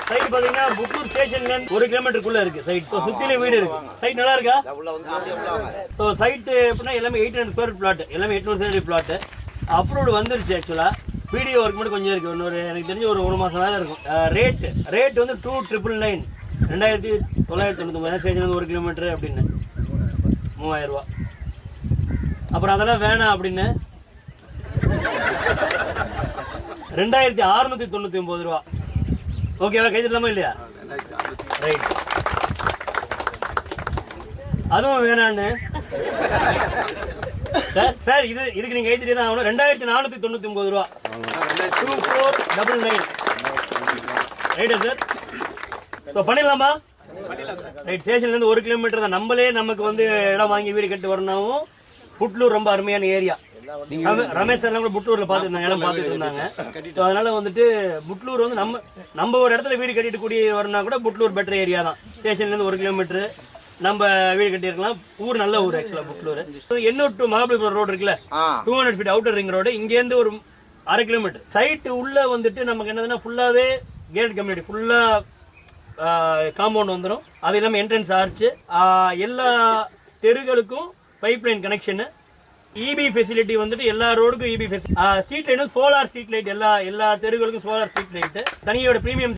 Side பாத்தீங்கன்னா புத்தூர் ஸ்டேஷன்ல இருந்து 1 கிலோமீட்டருக்குள்ள இருக்கு சைட். சுத்திலே வீடு இருக்கு. சைட் நல்லா இருக்கா? சைட் எப்படின்னா எல்லாமே 800 ஸ்கொயர் பிளாட், எல்லாமே 800 பிளாட். அப்ரூவ்டு வந்துருச்சு. ஆக்சுவலா வீடியோ ஒர்க் மட்டும் கொஞ்சம் இருக்கு. இன்னொரு எனக்கு தெரிஞ்சு ஒரு மாசம் வேலை இருக்கும். ரேட் வந்து 2999 2999 ஸ்டேஷன் வந்து 1 கிலோமீட்டர் அப்படின்னு 3000 ரூபா. அப்புறம் அதெல்லாம் வேணாம் அப்படின்னு 2699 ரூபா. ஓகேவா? கை தரலாமா இல்லையா? ரைட். அதுவும் வேணான்னு சார் இதுக்கு நீங்க கை தட்டி தான் ஆகணும். 2499 ரூபா. 2499. ரைட்டா சார்? ஸோ பண்ணிடலாமா? ரைட். ஸ்டேஷன்ல இருந்து 1 கிலோமீட்டர் தான். நமக்கு வந்து இடம் வாங்கி வீடு கட்டு வரணும். புட்லூர் ரொம்ப அருமையான ஏரியா. ரமேஷ் சார் கூட புட்லூர்ல பாத்துருந்தாங்க, இடம் பாத்துட்டு இருந்தாங்க. அதனால வந்துட்டு புட்லூர் வந்து நம்ம ஒரு இடத்துல வீடு கட்டிட்டு கூடிய வரனா கூட புட்லூர் பெட்டர் ஏரியா தான். ஸ்டேஷன்ல இருந்து 1 கிலோமீட்டர் நம்ம வீடு கட்டி இருக்கலாம். ஊர் நல்ல ஊர் ஆக்சுவலா புட்லூர். எண்ணூர் டு மகாபலிபுரம் ரோடு இருக்குல்ல, 200 ஃபீட் அவுட்டர் ரிங் ரோடு. இங்க இருந்து ஒரு 1/2 கிலோமீட்டர். சைட் உள்ள வந்துட்டு நமக்கு என்னதுன்னா ஃபுல்லாவே கேட் கம்யூனிட்டி, ஃபுல்லா காம்பவுண்ட் வந்துடும். அது இல்லாம என்ட்ரன்ஸ் ஆர்ச்சு, எல்லா தெருகளுக்கும் pipe line connection, EB facility வந்துட்டு எல்லா ரோடுக்கும் EB facility. Street light, solar street light, எல்லா தெருகளுக்கும் சோலார் ஸ்ட்ரீட் லைட். தனியோட பிரீமியம்